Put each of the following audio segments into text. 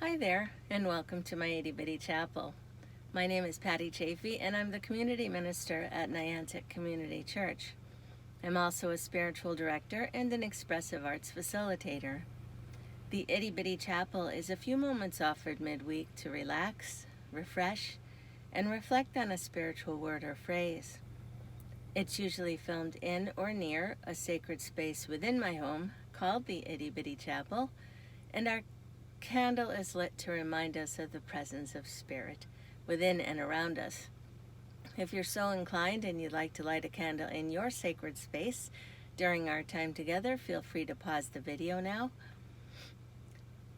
Hi there, and welcome to my Itty Bitty Chapel. My name is Patty Chaffee, and I'm the community minister at Niantic Community Church. I'm also a spiritual director and an expressive arts facilitator. The Itty Bitty Chapel is a few moments offered midweek to relax, refresh, and reflect on a spiritual word or phrase. It's usually filmed in or near a sacred space within my home called the Itty Bitty Chapel, and our candle is lit to remind us of the presence of Spirit within and around us. If you're so inclined and you'd like to light a candle in your sacred space during our time together, feel free to pause the video now.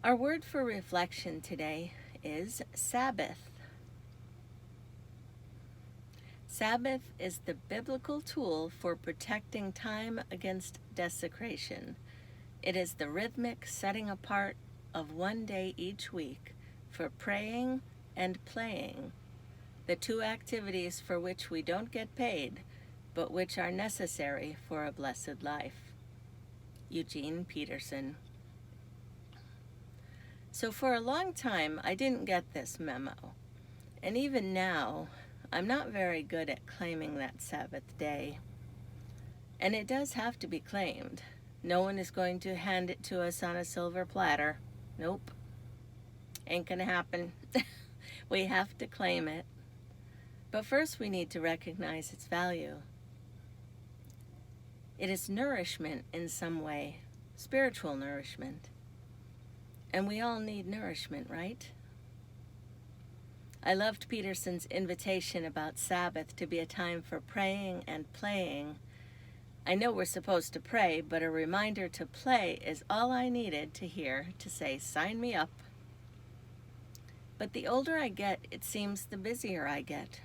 Our word for reflection today is Sabbath. Sabbath is the biblical tool for protecting time against desecration. It is the rhythmic setting apart of one day each week for praying and playing, the two activities for which we don't get paid, but which are necessary for a blessed life. Eugene Peterson. So for a long time, I didn't get this memo. And even now, I'm not very good at claiming that Sabbath day. And it does have to be claimed. No one is going to hand it to us on a silver platter. Nope. Ain't gonna happen. We have to claim it. But first we need to recognize its value. It is nourishment in some way, spiritual nourishment. And we all need nourishment, right? I loved Peterson's invitation about Sabbath to be a time for praying and playing. I know we're supposed to pray, but a reminder to play is all I needed to hear to say, sign me up. But the older I get, it seems the busier I get.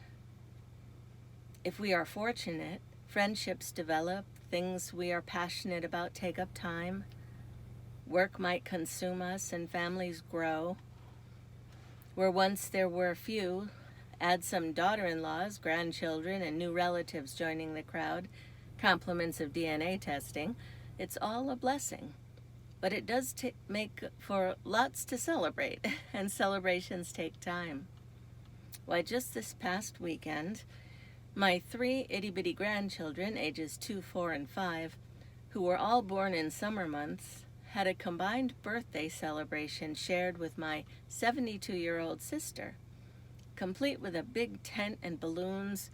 If we are fortunate, friendships develop, things we are passionate about take up time. Work might consume us and families grow. Where once there were few, add some daughter-in-laws, grandchildren, and new relatives joining the crowd, compliments of DNA testing, it's all a blessing. But it does make for lots to celebrate, and celebrations take time. Why, just this past weekend, my 3 itty-bitty grandchildren, ages 2, 4, and 5, who were all born in summer months, had a combined birthday celebration shared with my 72-year-old sister, complete with a big tent and balloons,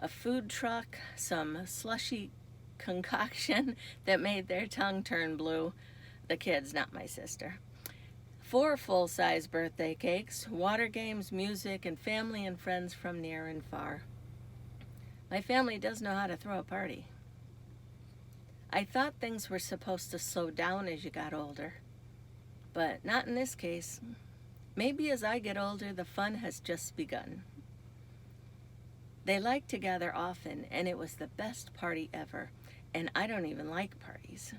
a food truck, some slushy concoction that made their tongue turn blue. The kids, not my sister. 4 full-size birthday cakes, water games, music, and family and friends from near and far. My family does know how to throw a party. I thought things were supposed to slow down as you got older, but not in this case. Maybe as I get older, the fun has just begun. They like to gather often, and it was the best party ever, and I don't even like parties.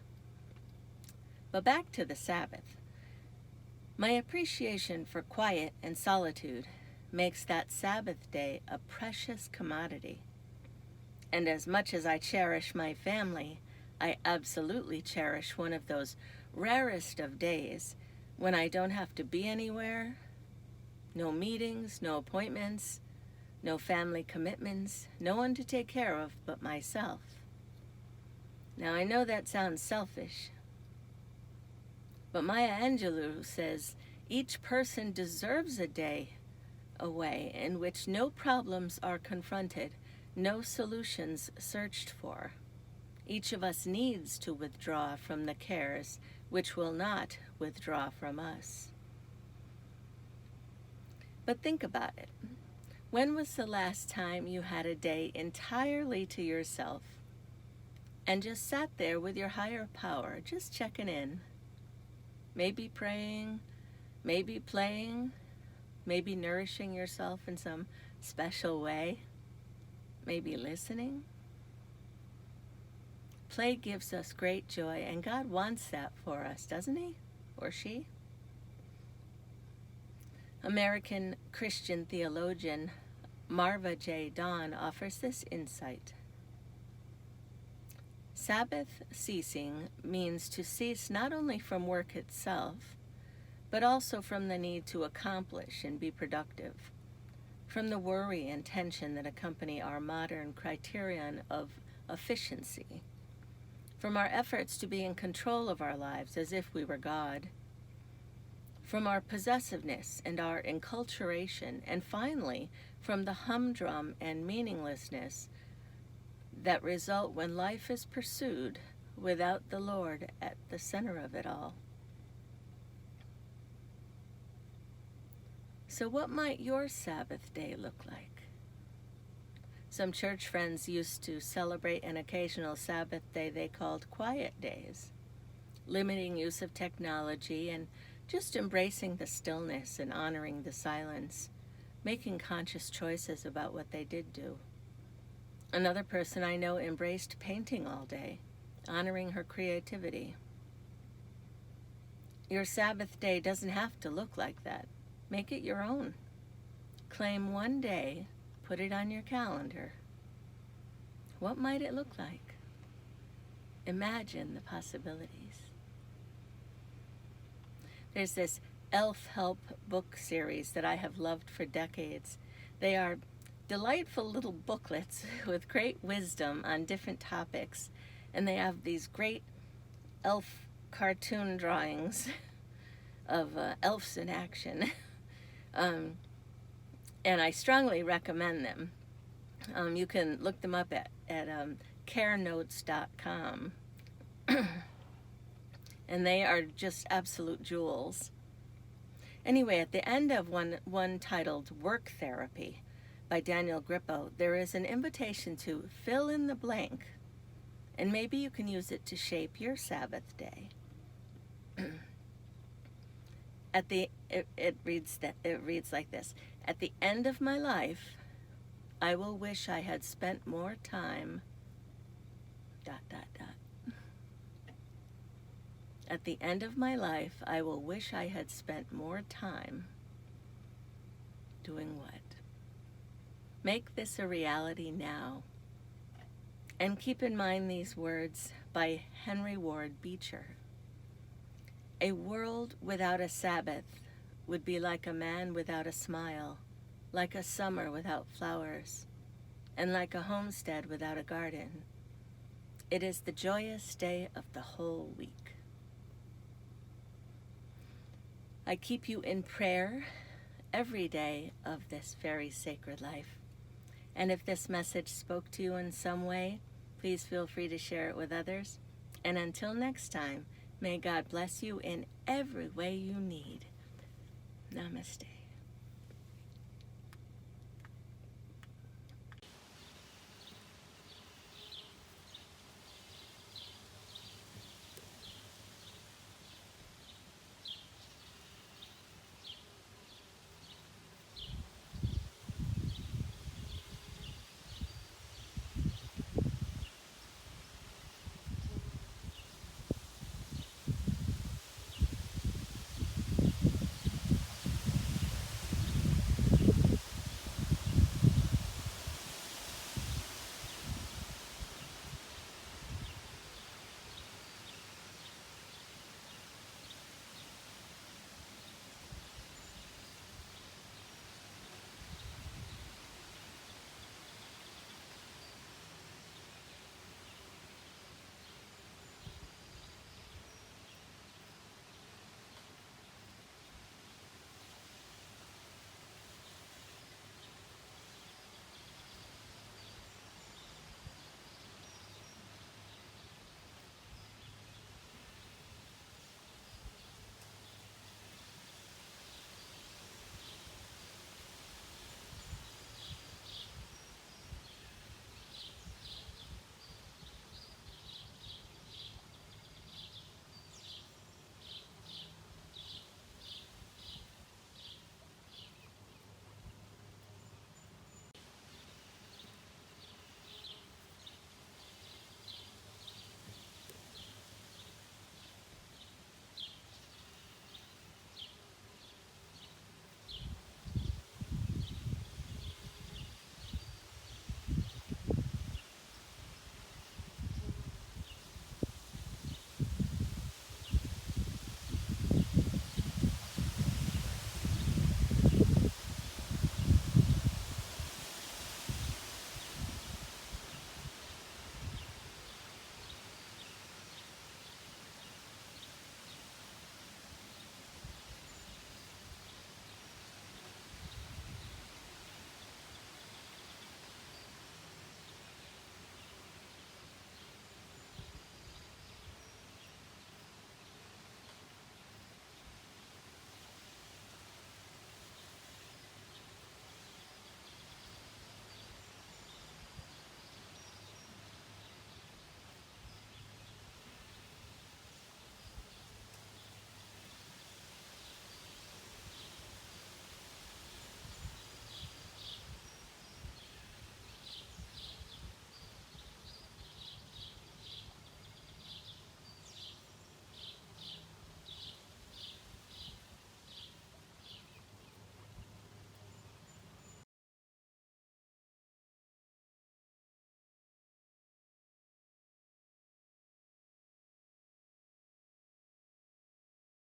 But back to the Sabbath. My appreciation for quiet and solitude makes that Sabbath day a precious commodity. And as much as I cherish my family, I absolutely cherish one of those rarest of days when I don't have to be anywhere, no meetings, no appointments, no family commitments, no one to take care of but myself. Now I know that sounds selfish, but Maya Angelou says each person deserves a day away in which no problems are confronted, no solutions searched for. Each of us needs to withdraw from the cares which will not withdraw from us. But think about it. When was the last time you had a day entirely to yourself and just sat there with your higher power, just checking in? Maybe praying, maybe playing, maybe nourishing yourself in some special way, maybe listening. Play gives us great joy, and God wants that for us, doesn't He? Or she? American Christian theologian Marva J. Don offers this insight. Sabbath ceasing means to cease not only from work itself, but also from the need to accomplish and be productive, from the worry and tension that accompany our modern criterion of efficiency, from our efforts to be in control of our lives as if we were God, from our possessiveness and our enculturation, and finally, from the humdrum and meaninglessness that result when life is pursued without the Lord at the center of it all. So what might your Sabbath day look like? Some church friends used to celebrate an occasional Sabbath day they called quiet days, limiting use of technology and just embracing the stillness and honoring the silence, making conscious choices about what they did do. Another person I know embraced painting all day, honoring her creativity. Your Sabbath day doesn't have to look like that. Make it your own. Claim one day, put it on your calendar. What might it look like? Imagine the possibilities. There's this Elf Help book series that I have loved for decades. They are delightful little booklets with great wisdom on different topics, and they have these great elf cartoon drawings of elves in action. And I strongly recommend them. You can look them up at carenotes.com. And they are just absolute jewels. Anyway, at the end of one titled Work Therapy by Daniel Grippo, there is an invitation to fill in the blank, and maybe you can use it to shape your Sabbath day. It reads like this: at the end of my life, I will wish I had spent more time. ... At the end of my life, I will wish I had spent more time doing what? Make this a reality now. And keep in mind these words by Henry Ward Beecher. A world without a Sabbath would be like a man without a smile, like a summer without flowers, and like a homestead without a garden. It is the joyous day of the whole week. I keep you in prayer every day of this very sacred life. And if this message spoke to you in some way, please feel free to share it with others. And until next time, may God bless you in every way you need. Namaste.